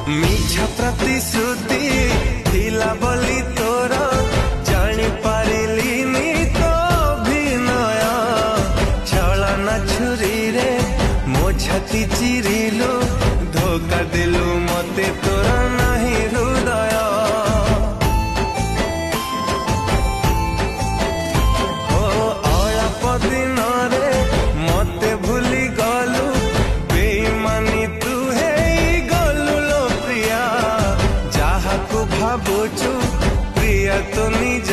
मिछा प्रतिश्रुति थिला बोली तोर जानी पारिलिनी तो अभिनय छलना छुरी रे मो छाती चिरिलु धोखा दिलु मते तोर नाही हृदय ओ अल्प दिन रे मते भूली गलु बेईमानी तू है गलु लो प्रिया जहा को भाबुचु प्रिया तो निज